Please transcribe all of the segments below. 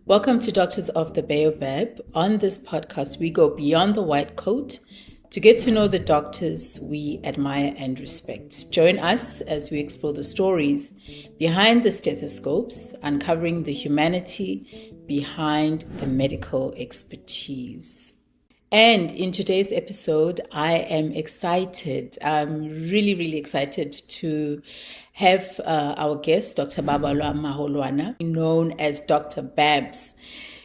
Welcome to Doctors of the Baobab. On this podcast, we go beyond the white coat to get to know the doctors we admire and respect. Join us as we explore the stories behind the stethoscopes, uncovering the humanity behind the medical expertise. And in today's episode, I am excited. I'm really excited to have our guest, Dr. Babalwa Maholwana, known as Dr. Babs.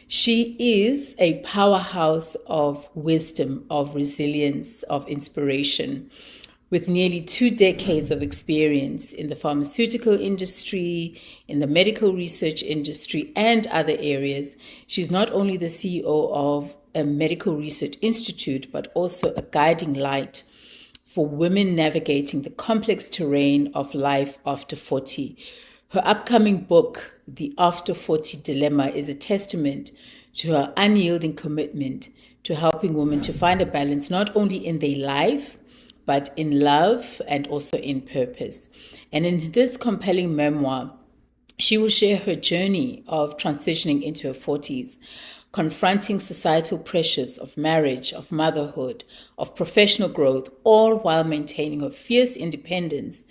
She is a powerhouse of wisdom, of resilience, of inspiration, with nearly 2 decades of experience in the pharmaceutical industry, in the medical research industry, and other areas. She's not only the CEO of a medical research institute, but also a guiding light for women navigating the complex terrain of life after 40. Her upcoming book, The After 40 Dilemma, is a testament to her unyielding commitment to helping women to find a balance not only in their life, but in love and also in purpose. And in this compelling memoir, she will share her journey of transitioning into her 40s, confronting societal pressures of marriage, of motherhood, of professional growth, all while maintaining her fierce independence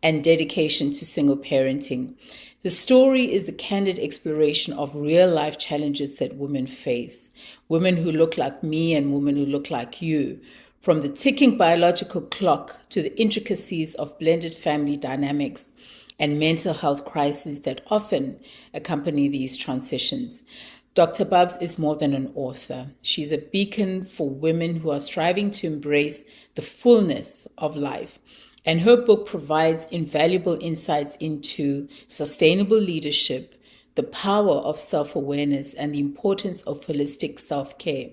and dedication to single parenting. The story is a candid exploration of real-life challenges that women face, women who look like me and women who look like you, from the ticking biological clock to the intricacies of blended family dynamics and mental health crises that often accompany these transitions. Dr. Babs is more than an author. She's a beacon for women who are striving to embrace the fullness of life. And her book provides invaluable insights into sustainable leadership, the power of self-awareness, and the importance of holistic self-care.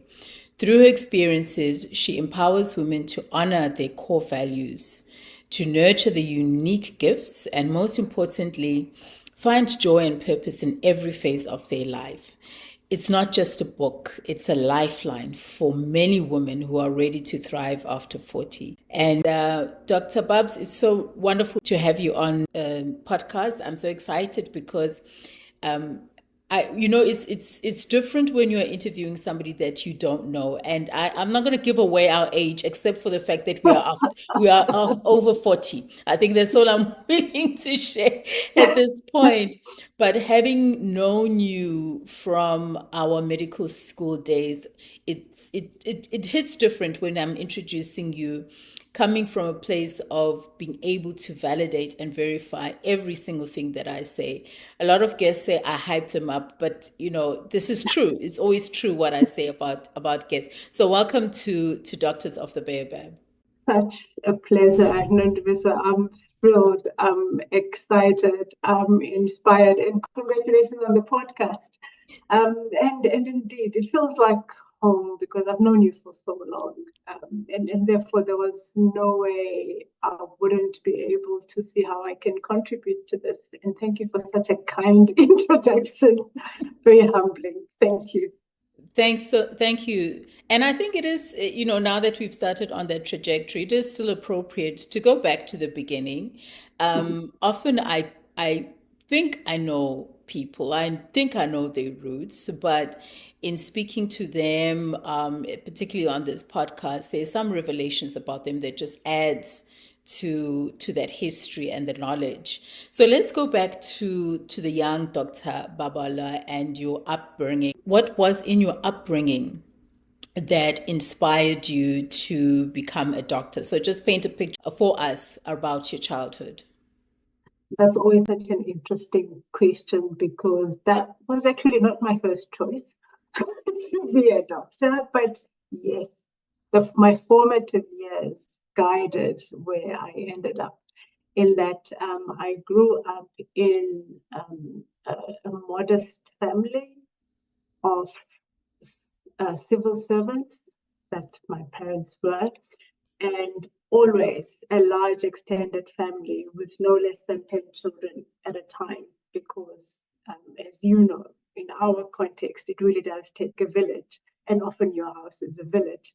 Through her experiences, she empowers women to honor their core values, to nurture the unique gifts, and most importantly, find joy and purpose in every phase of their life. It's not just a book, it's a lifeline for many women who are ready to thrive after 40. And Dr. Babs, it's so wonderful to have you on podcast. I'm so excited because it's different when you're interviewing somebody that you don't know, and I'm not going to give away our age, except for the fact that we are over 40. I think that's all I'm willing to share at this point. But having known you from our medical school days, it hits different when I'm introducing you, coming from a place of being able to validate and verify every single thing that I say. A lot of guests say I hype them up, but this is true. It's always true what I say about guests. So welcome to Doctors of the Baobab. Such a pleasure, Nandivisa. I'm thrilled, I'm excited, I'm inspired, and congratulations on the podcast. And indeed, it feels like home because I've known you for so long, and therefore there was no way I wouldn't be able to see how I can contribute to this. And thank you for such a kind introduction. Very humbling. Thank you. Thank you. And I think it is, now that we've started on that trajectory, it is still appropriate to go back to the beginning. Often I think I know people, I think I know their roots, but in speaking to them, particularly on this podcast, there's some revelations about them that just adds to that history and the knowledge. So let's go back to the young Dr. Babalwa and your upbringing. What was in your upbringing that inspired you to become a doctor? So just paint a picture for us about your childhood. That's always such an interesting question because that was actually not my first choice to be a doctor. But yes, my formative years guided where I ended up, in that I grew up in a modest family of civil servants that my parents were, and always a large extended family with no less than 10 children at a time, because as you know, in our context, it really does take a village, and often your house is a village.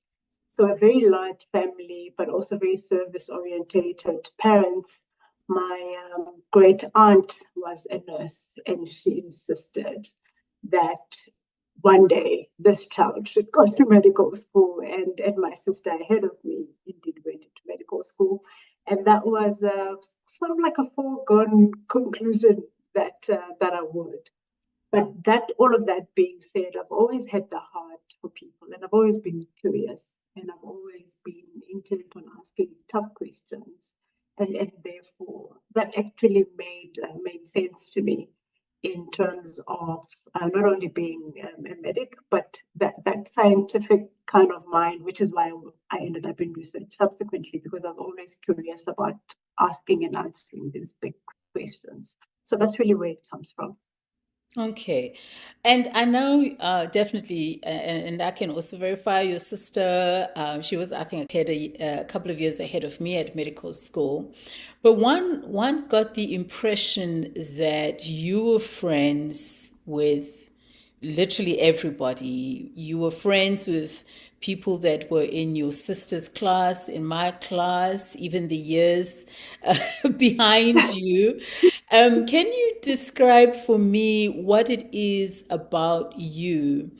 So a very large family, but also very service orientated parents, my great aunt was a nurse, and she insisted that one day this child should go to medical school, and my sister ahead of me indeed went into medical school. And that was sort of like a foregone conclusion that I would. But that, all of that being said, I've always had the heart for people, and I've always been curious, and I've always been intent on asking tough questions, and therefore that actually made sense to me in terms of not only being a medic, but that scientific kind of mind, which is why I ended up in research subsequently, because I was always curious about asking and answering these big questions. So that's really where it comes from. Okay. And I know definitely, and I can also verify your sister, she was, I think, a couple of years ahead of me at medical school. But one got the impression that you were friends with literally everybody. You were friends with people that were in your sister's class, in my class, even the years behind you. Can you describe for me what it is about you?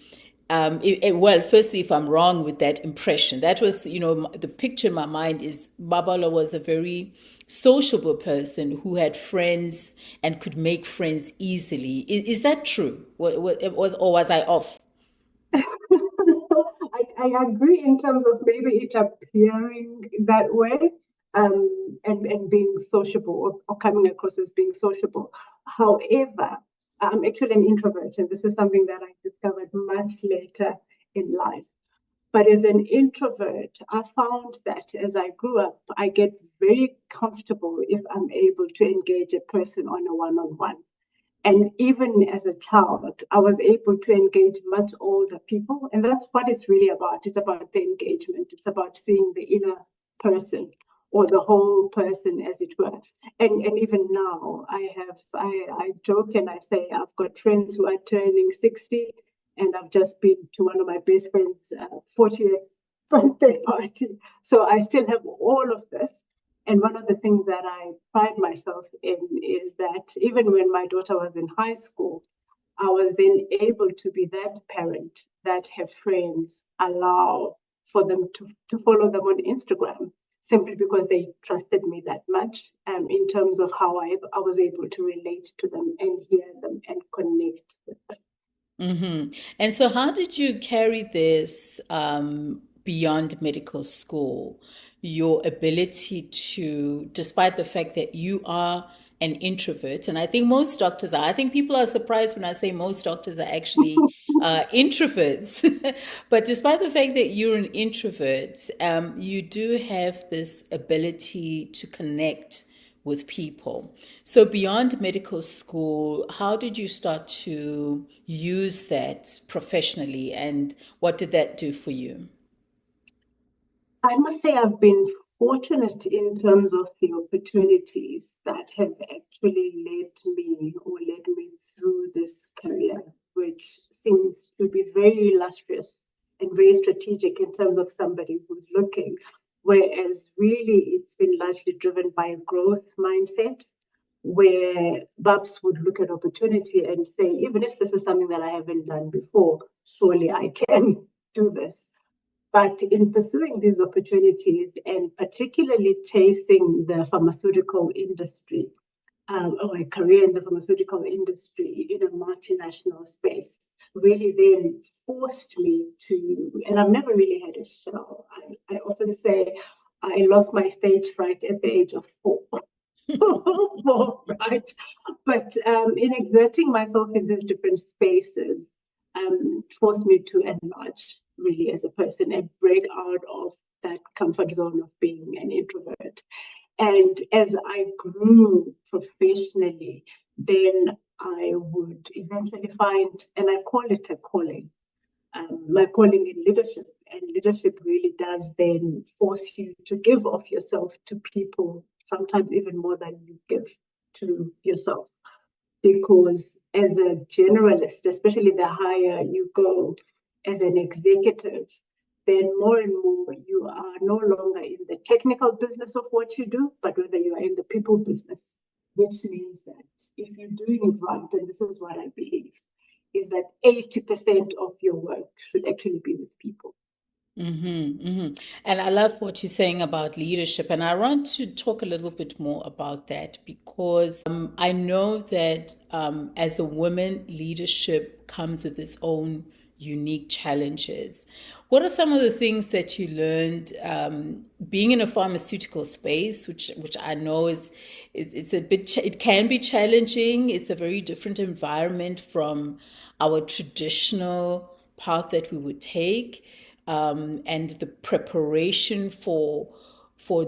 Well, firstly, if I'm wrong with that impression, that was, the picture in my mind is Babalwa was a very sociable person who had friends and could make friends easily. Is that true? Or was I off? I agree in terms of maybe it appearing that way, and being sociable, or coming across as being sociable. However, I'm actually an introvert, and this is something that I discovered much later in life. But as an introvert, I found that as I grew up, I get very comfortable if I'm able to engage a person on a one-on-one. And even as a child, I was able to engage much older people. And that's what it's really about. It's about the engagement. It's about seeing the inner person, or the whole person, as it were. And even now, I joke and I say I've got friends who are turning 60, and I've just been to one of my best friends' 40th birthday party. So I still have all of this. And one of the things that I pride myself in is that even when my daughter was in high school, I was then able to be that parent that her friends allow for them to follow them on Instagram, simply because they trusted me that much, in terms of how I was able to relate to them and hear them and connect with them. And so, how did you carry this beyond medical school? Your ability to, despite the fact that you are an introvert, and I think most doctors are, I think people are surprised when I say most doctors are actually introverts. But despite the fact that you're an introvert, you do have this ability to connect with people. So beyond medical school, how did you start to use that professionally, and what did that do for you? I must say I've been fortunate in terms of the opportunities that have actually led me through this career, which seems to be very illustrious and very strategic in terms of somebody who's looking, whereas really it's been largely driven by a growth mindset, where Babs would look at opportunity and say, even if this is something that I haven't done before, surely I can do this. But in pursuing these opportunities, and particularly chasing the pharmaceutical industry, or a career in the pharmaceutical industry in a multinational space, really then forced me to, and I've never really had a show. I often say I lost my stage fright at the age of 4. Right? But in exerting myself in these different spaces, forced me to enlarge really as a person and break out of that comfort zone of being an introvert. And as I grew professionally, then I would eventually find, and I call it a calling, my calling in leadership. And leadership really does then force you to give of yourself to people, sometimes even more than you give to yourself. Because as a generalist, especially the higher you go as an executive, then more and more you are no longer in the technical business of what you do, but whether you are in the people business, which means that if you're doing it right, and this is what I believe, is that 80% of your work should actually be with people. And I love what you're saying about leadership. And I want to talk a little bit more about that because I know that as a woman, leadership comes with its own unique challenges. What are some of the things that you learned being in a pharmaceutical space, which I know it's a bit it can be challenging. It's a very different environment from our traditional path that we would take, and the preparation for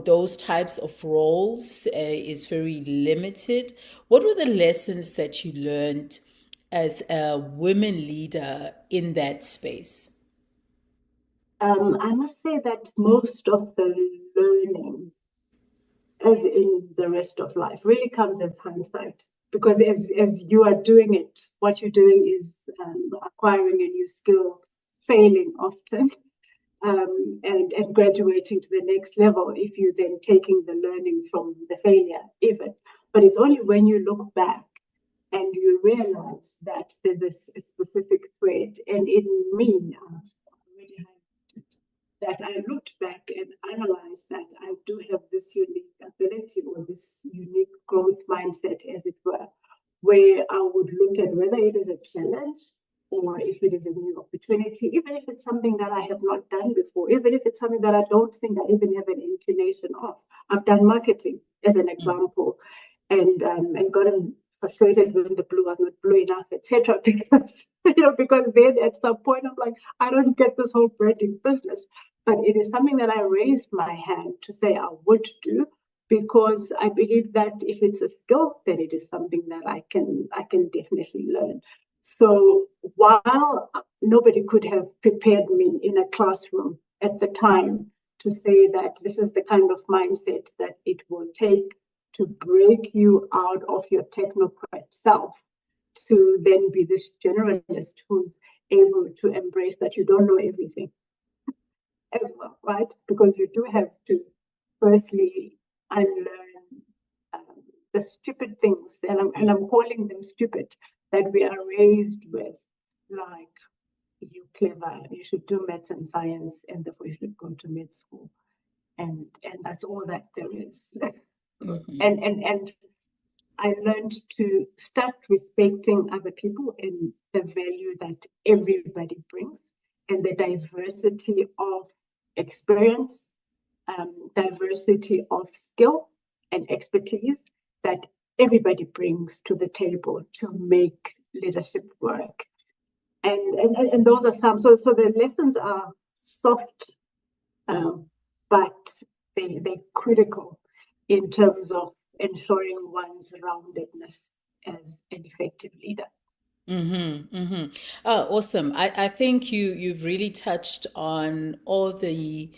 those types of roles is very limited. What were the lessons that you learned as a women leader in that space? I must say that most of the learning, as in the rest of life, really comes as hindsight. Because as you are doing it, what you're doing is acquiring a new skill, failing often, and graduating to the next level if you're then taking the learning from the failure, even. But it's only when you look back and you realize that there's a specific thread. And in me, I've already highlighted that I looked back and analyzed that I do have this unique ability or this unique growth mindset, as it were, where I would look at whether it is a challenge or if it is a new opportunity, even if it's something that I have not done before, even if it's something that I don't think I even have an inclination of. I've done marketing as an example, and gotten frustrated when the blue was not blue enough, etc. Because then at some point I'm like, I don't get this whole branding business. But it is something that I raised my hand to say I would do, because I believe that if it's a skill, then it is something that I can definitely learn. So while nobody could have prepared me in a classroom at the time to say that this is the kind of mindset that it will take to break you out of your technocrat self to then be this generalist who's able to embrace that you don't know everything as well, right? Because you do have to firstly unlearn the stupid things, and I'm calling them stupid, that we are raised with, like, you clever, you should do maths and science, and therefore you should go to med school, and that's all that there is. And I learned to start respecting other people and the value that everybody brings, and the diversity of experience, diversity of skill and expertise that everybody brings to the table to make leadership work. And those are some. So the lessons are soft, but they're critical in terms of ensuring one's roundedness as an effective leader. Oh, awesome. I think you've really touched on all the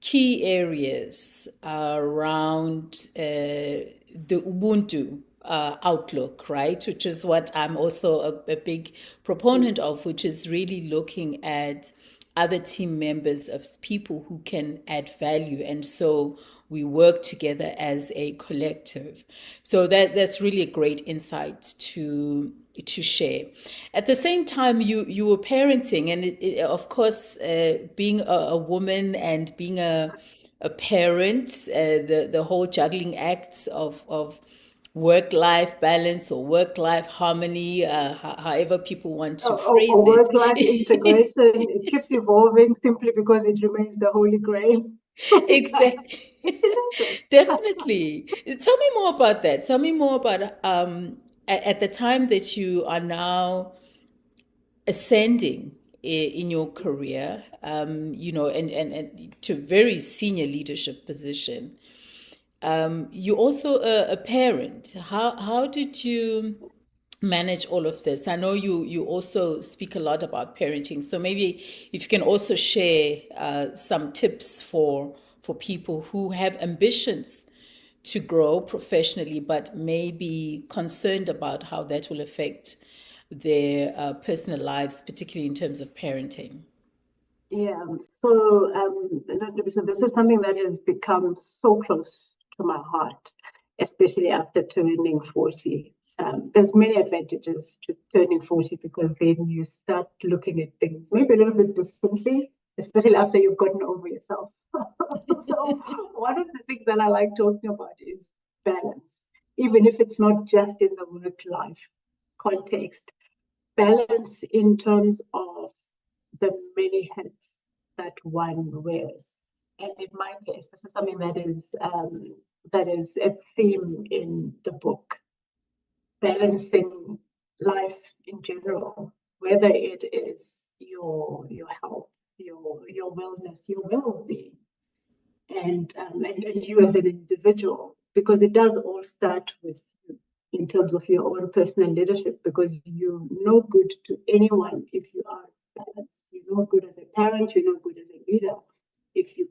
key areas around the Ubuntu outlook, right? Which is what I'm also a big proponent of, which is really looking at other team members of people who can add value. And so we work together as a collective. So that's really a great insight to share. At the same time, you were parenting, and of course, being a woman and being a parent, the whole juggling acts of work-life balance or work-life harmony, however people want to phrase Or work-life it. integration, it keeps evolving simply because it remains the holy grail. Exactly. It's elusive. Definitely. Tell me more about that. Tell me more about at the time that you are now ascending in your career, and to very senior leadership position. You're also a parent. How did you manage all of this? I know you also speak a lot about parenting, so maybe if you can also share some tips for people who have ambitions to grow professionally, but may be concerned about how that will affect their personal lives, particularly in terms of parenting. Yeah. So this is something that has become so close to my heart, especially after turning 40. There's many advantages to turning 40 because then you start looking at things maybe a little bit differently, especially after you've gotten over yourself. So one of the things that I like talking about is balance, even if it's not just in the work-life context. Balance in terms of the many hats that one wears. And in my case, this is something that is a theme in the book. Balancing life in general, whether it is your health, your wellness, your well-being, and you as an individual, because it does all start with you in terms of your own personal leadership, because you're no good to anyone if you are balanced. You're no good as a parent, you're no good as a leader if you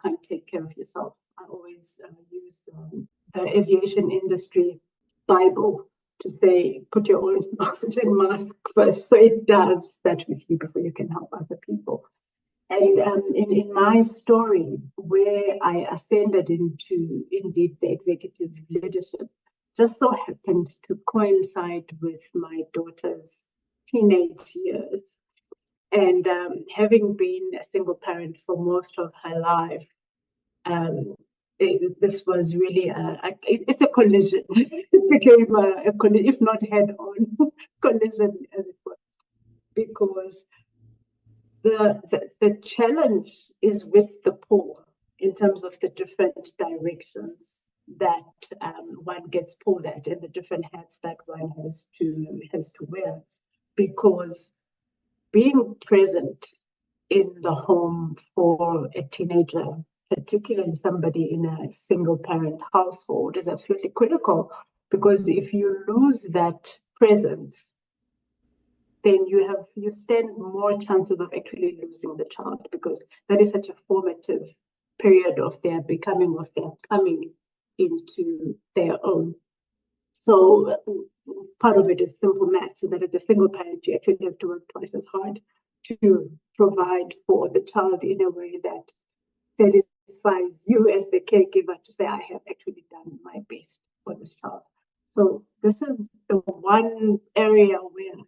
can't take care of yourself. I always use the aviation industry Bible to say, put your own oxygen mask first. So it does start with you before you can help other people. And in my story, where I ascended into indeed the executive leadership, just so happened to coincide with my daughter's teenage years. And having been a single parent for most of her life, this was really it's a collision. It became a collision, if not head-on collision, as it were, because the challenge is with the pull in terms of the different directions that one gets pulled at and the different hats that one has to wear, because being present in the home for a teenager, particularly somebody in a single parent household, is absolutely critical, because if you lose that presence, then you stand more chances of actually losing the child, because that is such a formative period of their becoming, of their coming into their own. So part of it is simple math, so that as a single parent, you actually have to work twice as hard to provide for the child in a way that satisfies you as the caregiver to say, I have actually done my best for this child. So this is the one area where I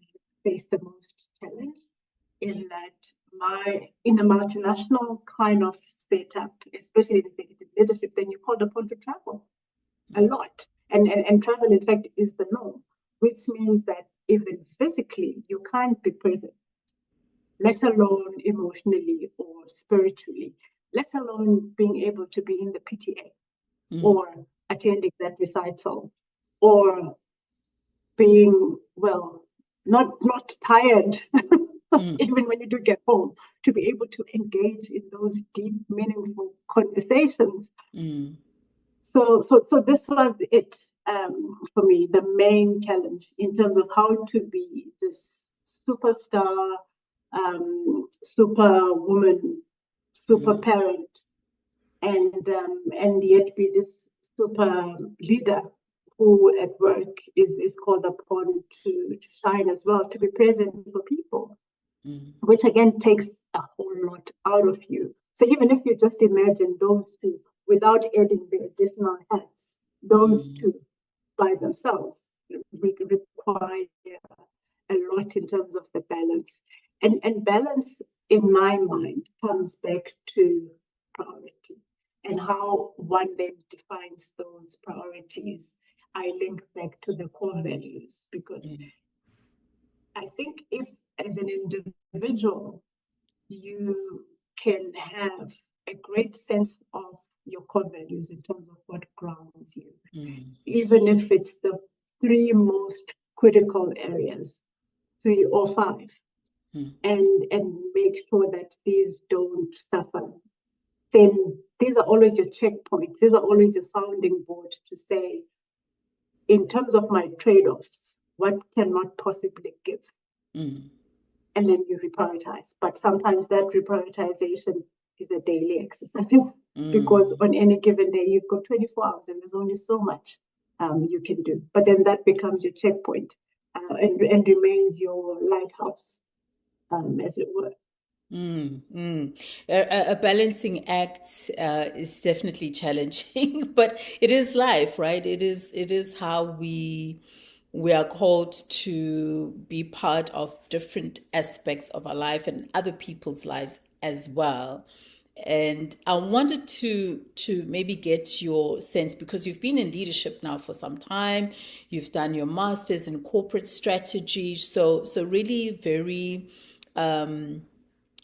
face the most challenge, in that in a multinational kind of setup, especially in executive leadership, then you're called upon to travel a lot. And travel, in fact, is the norm, which means that even physically, you can't be present, let alone emotionally or spiritually, let alone being able to be in the PTA or attending that recital, or being, well, not tired, even when you do get home, to be able to engage in those deep, meaningful conversations. So this was it for me, the main challenge in terms of how to be this superstar, super woman, super parent, and yet be this super leader who at work is called upon to shine as well, to be present for people, which again takes a whole lot out of you. So even if you just imagine those two without adding the additional hats, those two by themselves require a lot in terms of the balance. And balance, in my mind, comes back to priority and how one then defines those priorities. I link back to the core values, because I think if, as an individual, you can have a great sense of your core values in terms of what grounds you, even if it's the three most critical areas, 3 or 5, and make sure that these don't suffer, then these are always your checkpoints. These are always your sounding board to say, in terms of my trade-offs, what cannot possibly give? And then you reprioritize. But sometimes that reprioritization is a daily exercise, because on any given day, you've got 24 hours and there's only so much you can do. But then that becomes your checkpoint and remains your lighthouse, as it were. A balancing act is definitely challenging, but it is life, right? It is how we are called to be part of different aspects of our life and other people's lives as well. And I wanted to maybe get your sense, because you've been in leadership now for some time. You've done your masters in corporate strategy, so really very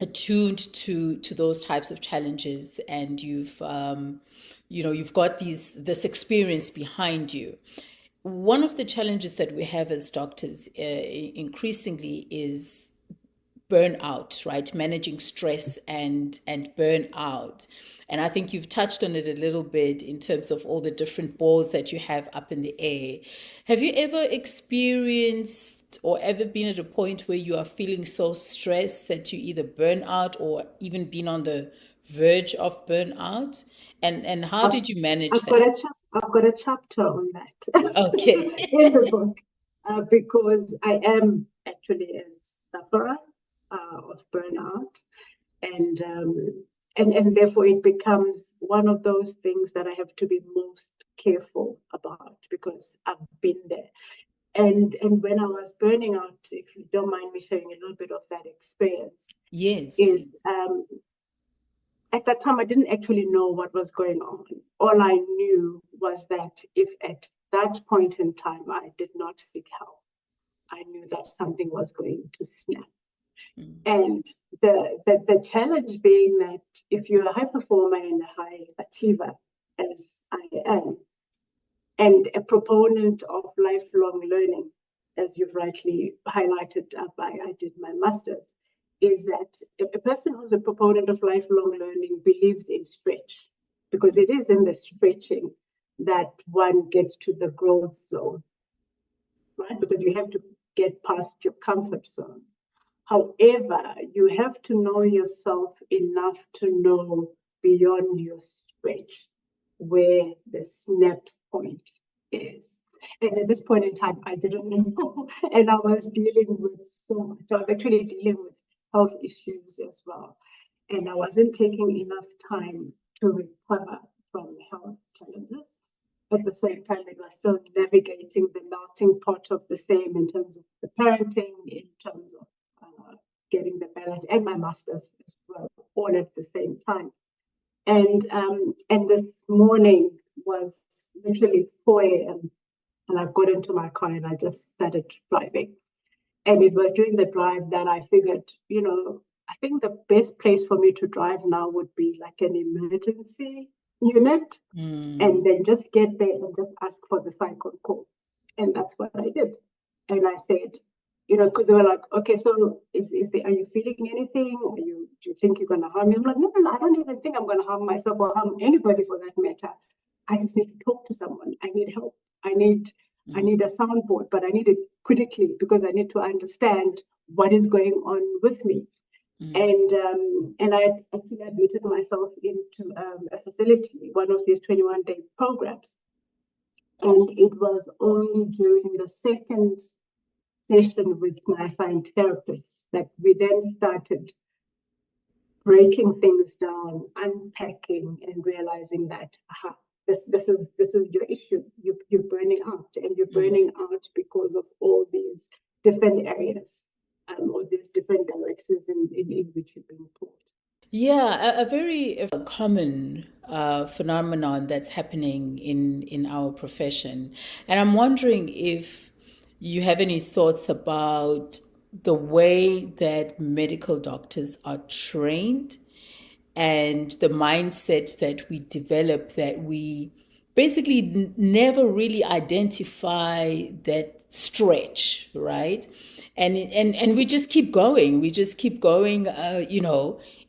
attuned to those types of challenges, and you've got this experience behind you. One of the challenges that we have as doctors increasingly is burnout, right? Managing stress and burnout. And I think you've touched on it a little bit in terms of all the different balls that you have up in the air. Have you ever experienced or ever been at a point where you are feeling so stressed that you either burn out or even been on the verge of burnout? And how I've, did you manage I've got that? I've got a chapter on that Okay. in the book, because I am actually a sufferer of burnout, and and therefore it becomes one of those things that I have to be most careful about, because I've been there. And when I was burning out, if you don't mind me sharing a little bit of that experience, Yes, is please. at that time I didn't actually know what was going on. All I knew was that if at that point in time I did not seek help, I knew that something was going to snap. And the challenge being that if you're a high performer and a high achiever, as I am, and a proponent of lifelong learning, as you've rightly highlighted, I did my master's, is that a person who's a proponent of lifelong learning believes in stretch, because it is in the stretching that one gets to the growth zone, right? Because you have to get past your comfort zone. However, you have to know yourself enough to know beyond your stretch where the snap point is. And at this point in time, I didn't know. And I was dealing with so much. I was actually dealing with health issues as well. And I wasn't taking enough time to recover from health challenges. At the same time, I was still navigating the melting pot of the same in terms of the parenting, in terms of getting the balance, and my master's as well, all at the same time. And this morning was literally 4 a.m. and I got into my car and I just started driving. And it was during the drive that I figured, I think the best place for me to drive now would be like an emergency unit, and then just get there and just ask for the cycle call. And that's what I did. And I said, because they were like, okay, so are you feeling anything? Do you think you're going to harm me? I'm like, no, I don't even think I'm going to harm myself or harm anybody for that matter. I just need to talk to someone. I need help. I need a soundboard, but I need it critically because I need to understand what is going on with me. And I actually admitted myself into a facility, one of these 21-day programs. And it was only during the second session with my assigned therapist that we then started breaking things down, unpacking, and realizing that this is your issue. You're burning out, and you're burning out because of all these different areas, or these different directions in which you're being pulled. Yeah, a very common phenomenon that's happening in our profession. And I'm wondering if you have any thoughts about the way that medical doctors are trained and the mindset that we develop, that we basically never really identify that stretch, right? And we just keep going. We just keep going,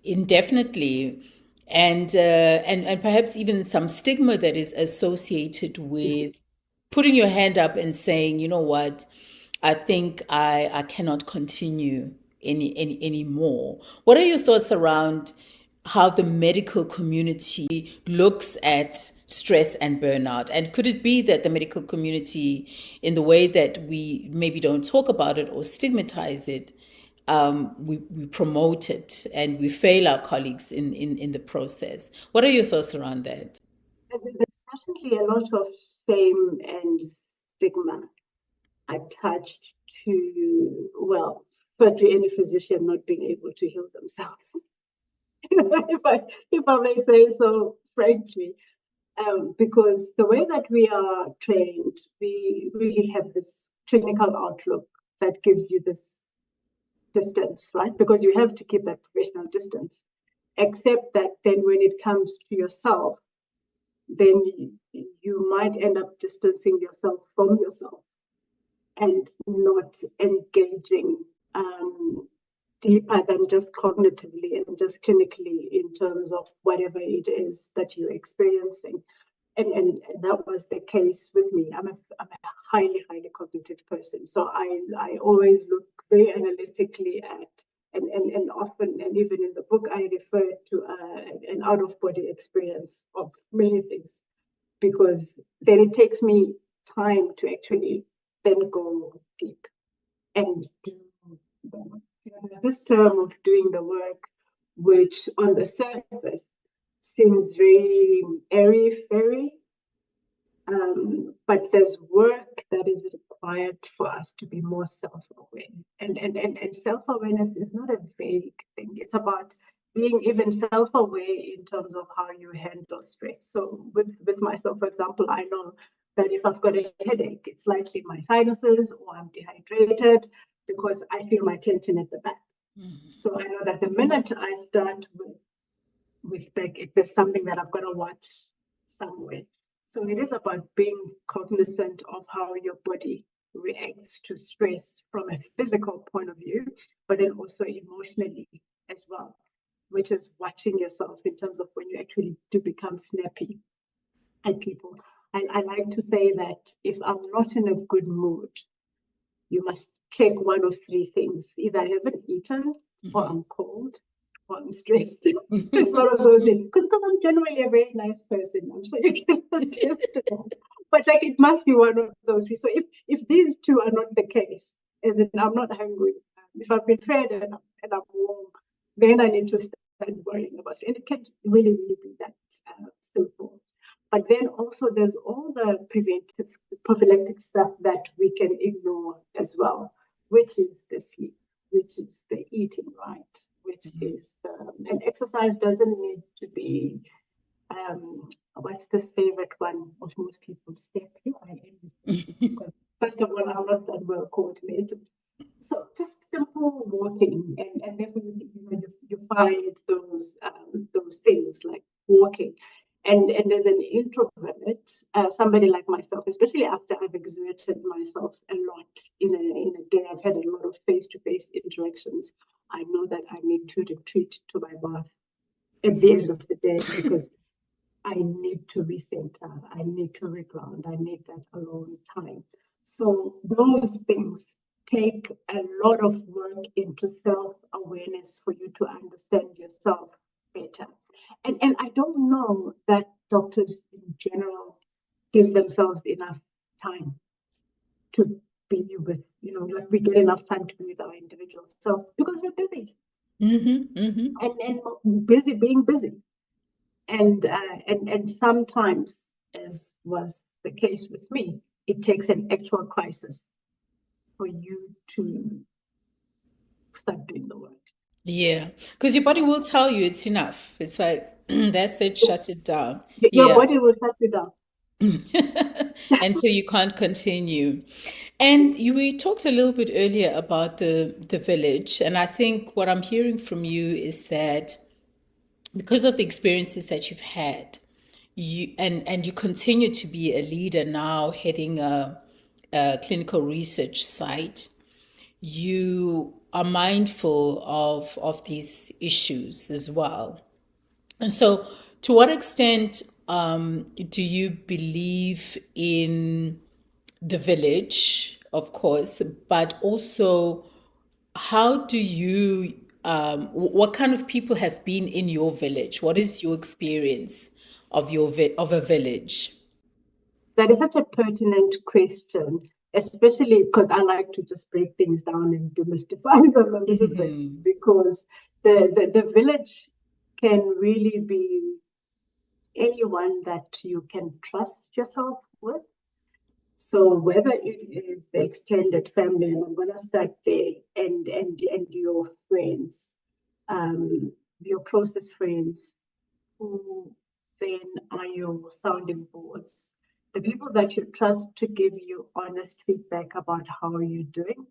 indefinitely. And perhaps even some stigma that is associated with putting your hand up and saying, you know what, I think I cannot continue anymore. What are your thoughts around how the medical community looks at stress and burnout? And could it be that the medical community, in the way that we maybe don't talk about it or stigmatize it, we promote it and we fail our colleagues in the process. What are your thoughts around that? There's certainly a lot of shame and stigma attached to, well, firstly, any physician not being able to heal themselves. if I may say so frankly, because the way that we are trained, we really have this clinical outlook that gives you this distance, right? Because you have to keep that professional distance. Except that then when it comes to yourself, then you might end up distancing yourself from yourself and not engaging deeper than just cognitively and just clinically in terms of whatever it is that you're experiencing. And that was the case with me. I'm a highly cognitive person. So I always look very analytically at, and often, and even in the book, I refer to an out-of-body experience of many things, because then it takes me time to actually then go deep and do the work. There's this term of doing the work, which on the surface seems very airy-fairy, but there's work that is required for us to be more self-aware. And self-awareness is not a vague thing. It's about being even self-aware in terms of how you handle stress. So with myself, for example, I know that if I've got a headache, it's likely my sinuses or I'm dehydrated because I feel my tension at the back. Mm-hmm. So I know that the minute I start with back, if there's something that I've got to watch somewhere. So it is about being cognizant of how your body reacts to stress from a physical point of view, but then also emotionally as well, which is watching yourself in terms of when you actually do become snappy at people. I like to say that if I'm not in a good mood, you must check one of three things. Either I haven't eaten, or I'm cold, or I'm stressed. It's one of those things. Because I'm generally a very nice person. I'm sure you can attest to that. But like it must be one of those three. So if these two are not the case, and then I'm not hungry, if I've been fed and I'm warm, then I need to start worrying about it. And it can't really be that simple. But then also there's all the preventive, prophylactic stuff that we can ignore as well, which is the sleep, which is the eating right, which is and exercise doesn't need to be, what's this favorite one of most people, step. Because first of all, I'm not that well coordinated. So just simple walking, and definitely you find those things like walking. And as an introvert, somebody like myself, especially after I've exerted myself a lot in a day, I've had a lot of face-to-face interactions. I know that I need to retreat to my bath at the end of the day because I need to recenter, I need to reground, I need that alone time. So those things take a lot of work into self-awareness for you to understand yourself better. And I don't know that doctors in general give themselves enough time to be with, like we get enough time to be with our individual selves because we're busy. And busy being busy. And sometimes, as was the case with me, it takes an actual crisis for you to start doing the work. Yeah, because your body will tell you it's enough. It's like, that's it, shut it down. Your body will shut you down. Until you can't continue. And we talked a little bit earlier about the village. And I think what I'm hearing from you is that because of the experiences that you've had, and you continue to be a leader now heading a clinical research site, you are mindful of these issues as well. And so, to what extent do you believe in the village, of course, but also how do you, what kind of people have been in your village? What is your experience of of a village? That is such a pertinent question especially because I like to just break things down and demystify them a little bit, because the village can really be anyone that you can trust yourself with. So whether it is the extended family, and I'm gonna start there, and your friends, your closest friends, who then are your sounding boards, the people that you trust to give you honest feedback about how you're doing,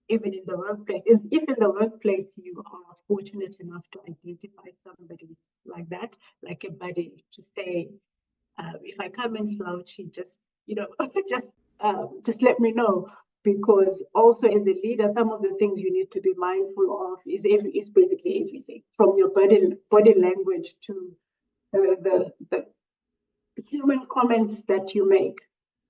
even in the workplace. If in the workplace you are fortunate enough to identify somebody like that, like a buddy, to say, if I come in slouchy, just just let me know. Because also as a leader, some of the things you need to be mindful of is basically everything from your body language to the human comments that you make,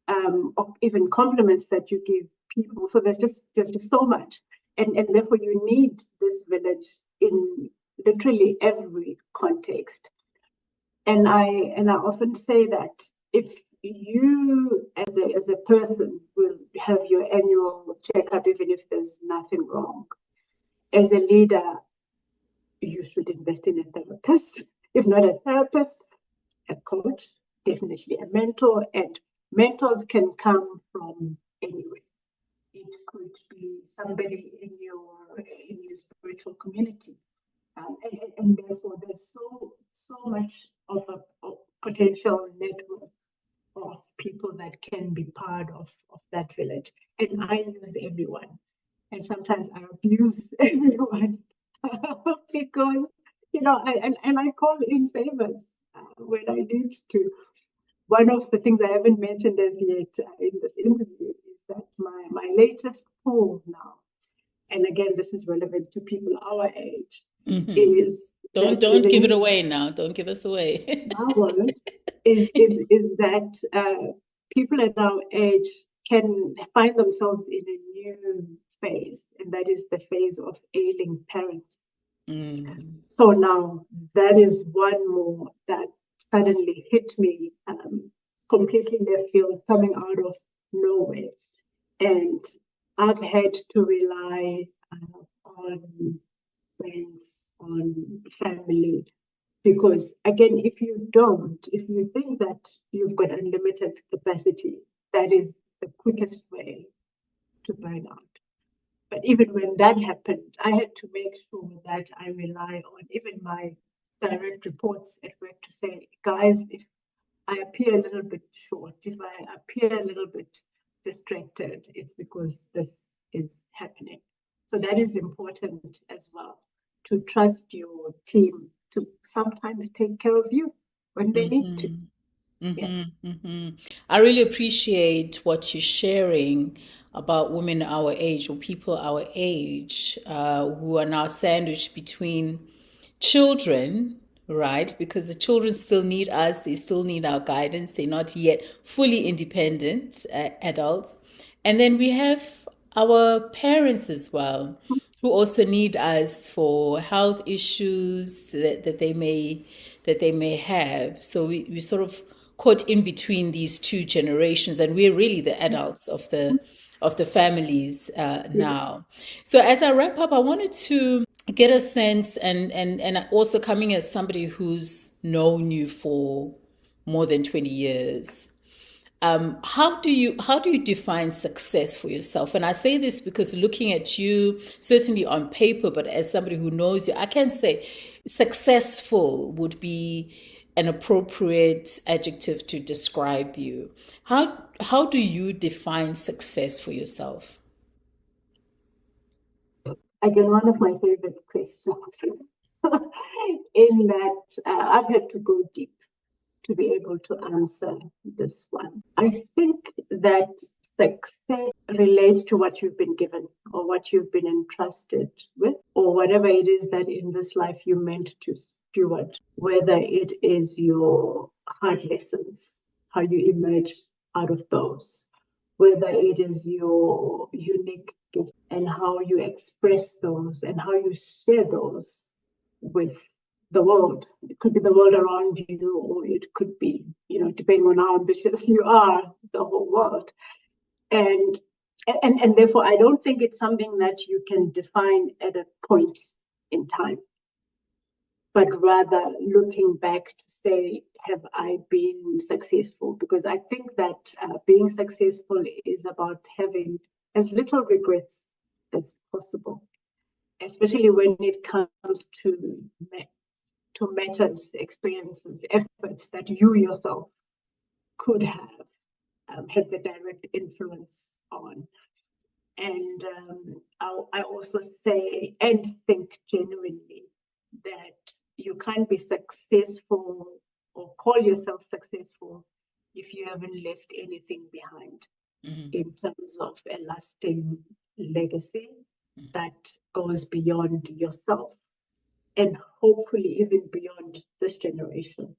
or even compliments that you give people. So there's just so much, and therefore you need this village in literally every context. And I often say that if you as a person will have your annual checkup, even if there's nothing wrong, as a leader, you should invest in a therapist. If not a therapist, a coach, definitely a mentor, and mentors can come from anywhere. It could be somebody in your spiritual community, and therefore there's so much of a potential network of people that can be part of that village. And I use everyone, and sometimes I abuse everyone because and I call in favors when I need to. One of the things I haven't mentioned as yet in this interview is that my latest poem now, and again this is relevant to people our age, is don't that is give it away now. Don't give us away. our word is that people at our age can find themselves in a new phase, and that is the phase of ailing parents. So now that is one more that suddenly hit me, completely left field, coming out of nowhere. And I've had to rely on friends, on family, because again, if you think that you've got unlimited capacity, that is the quickest way to burn out. But even when that happened, I had to make sure that I rely on even my direct reports at work to say, guys, if I appear a little bit short, if I appear a little bit distracted, it's because this is happening. So that is important as well, to trust your team to sometimes take care of you when they need to. Yeah. I really appreciate what you're sharing about women our age or people our age who are now sandwiched between children, right? Because the children still need us, they still need our guidance, they're not yet fully independent adults. And then we have our parents as well, who also need us for health issues that they may have. So we sort of caught in between these two generations, and we're really the adults of the families now. So as I wrap up, I wanted to get a sense, and also coming as somebody who's known you for more than 20 years, how do you define success for yourself? And I say this because looking at you, certainly on paper, but as somebody who knows you, I can say successful would be an appropriate adjective to describe you. How do you define success for yourself? Again, one of my favorite questions, in that I've had to go deep to be able to answer this one. I think that success relates to what you've been given or what you've been entrusted with, or whatever it is that in this life you're meant to steward, whether it is your hard lessons, how you emerge out of those, whether it is your unique gift and how you express those and how you share those with the world. It could be the world around you, or it could be, depending on how ambitious you are, the whole world. And therefore, I don't think it's something that you can define at a point in time, but rather looking back to say, have I been successful? Because I think that being successful is about having as little regrets as possible, especially when it comes to matters, experiences, efforts that you yourself could have had the direct influence on. And I also say and think genuinely that you can't be successful or call yourself successful if you haven't left anything behind in terms of a lasting legacy that goes beyond yourself and hopefully even beyond this generation.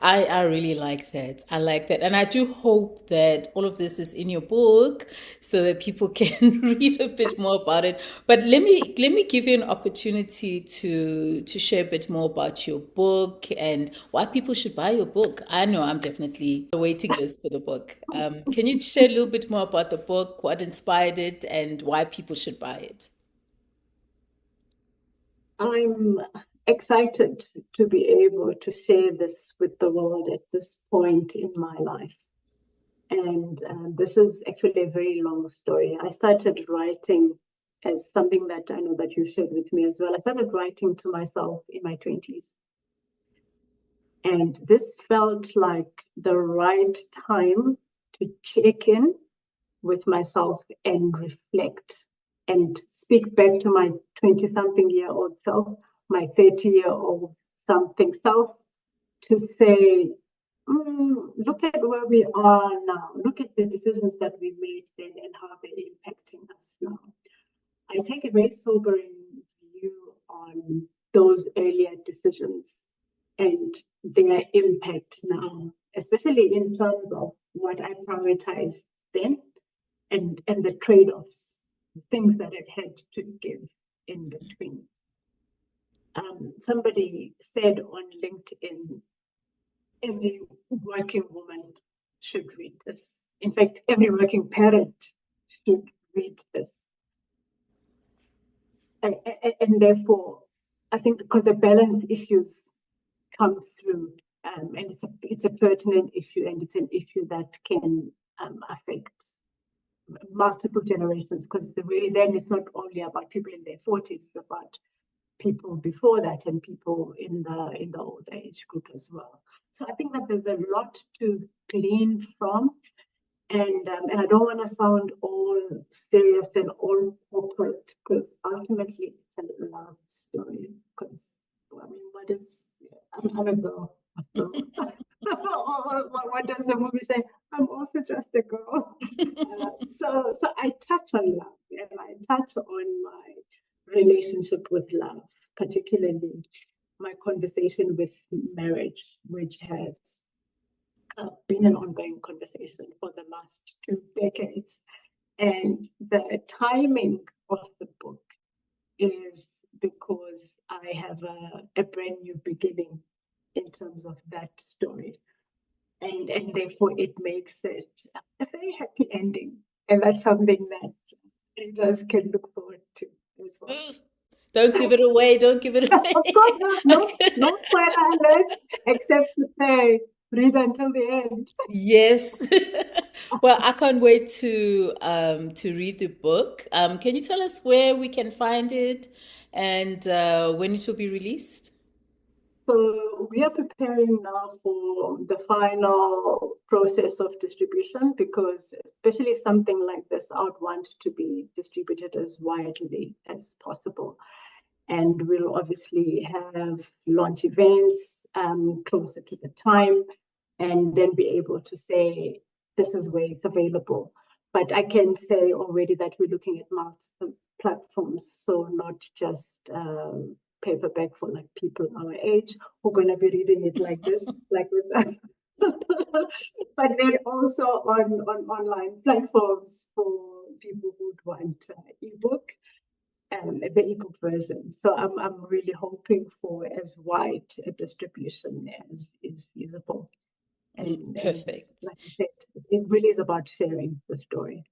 I really like that. I like that. And I do hope that all of this is in your book so that people can read a bit more about it. But let me give you an opportunity to share a bit more about your book and why people should buy your book. I know I'm definitely on the waiting list for the book. Can you share a little bit more about the book, what inspired it, and why people should buy it? I'm excited to be able to share this with the world at this point in my life. And this is actually a very long story. I started writing as something that I know that you shared with me as well. I started writing to myself in my 20s. And this felt like the right time to check in with myself and reflect and speak back to my 20-something-year-old self, my 30-year-old something self, to say, look at where we are now. Look at the decisions that we made then and how they're impacting us now. I take a very sobering view on those earlier decisions and their impact now, especially in terms of what I prioritized then and the trade-offs, things that I've had to give in between. Somebody said on LinkedIn, every working woman should read this. In fact, every working parent should read this. And therefore, I think because the balance issues come through, and it's a pertinent issue, and it's an issue that can affect multiple generations, because really then it's not only about people in their 40s, it's about people before that and people in the old age group as well. So I think that there's a lot to glean from, and I don't want to sound all serious and all corporate, because ultimately it's a love story. Because I mean, I'm a girl. So what does the movie say? I'm also just a girl. So I touch on love, and I touch on my relationship with love, particularly my conversation with marriage, which has been an ongoing conversation for the last 2 decades. And the timing of the book is because I have a brand new beginning in terms of that story. And therefore it makes it a very happy ending. And that's something that readers can look forward to as well. Don't give it away. Don't give it away. Of course, no spoiler alerts, except to say read until the end. Yes. Well, I can't wait to read the book. Can you tell us where we can find it and when it will be released? So we are preparing now for the final process of distribution, because especially something like this, I would want to be distributed as widely as possible. And we'll obviously have launch events closer to the time, and then be able to say, this is where it's available. But I can say already that we're looking at multiple platforms, so not just paperback for like people our age who are going to be reading it like this, like with us. But then also on online platforms for people who'd want ebook, the ebook version. So I'm really hoping for as wide a distribution as is feasible. And Perfect. like I said, it really is about sharing the story.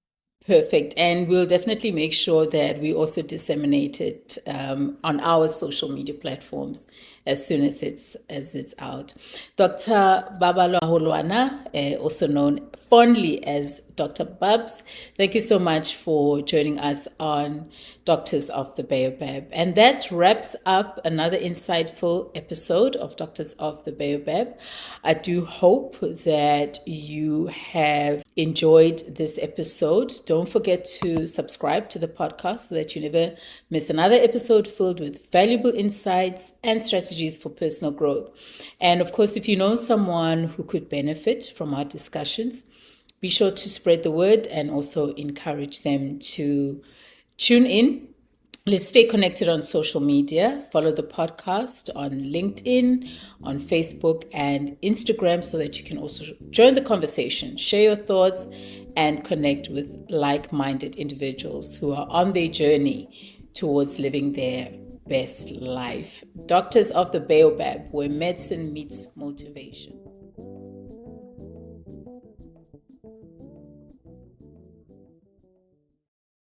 Perfect. And we'll definitely make sure that we also disseminate it on our social media platforms as soon as it's out. Dr. Babalwa Maholwana, also known fondly as Dr. Bubs, thank you so much for joining us on Doctors of the Baobab. And that wraps up another insightful episode of Doctors of the Baobab. I do hope that you have enjoyed this episode. Don't forget to subscribe to the podcast so that you never miss another episode filled with valuable insights and strategies for personal growth. And of course, if you know someone who could benefit from our discussions, be sure to spread the word and also encourage them to tune in. Let's stay connected on social media. Follow the podcast on LinkedIn, on Facebook, and Instagram so that you can also join the conversation, share your thoughts, and connect with like-minded individuals who are on their journey towards living their best life. Doctors of the Baobab, where medicine meets motivation.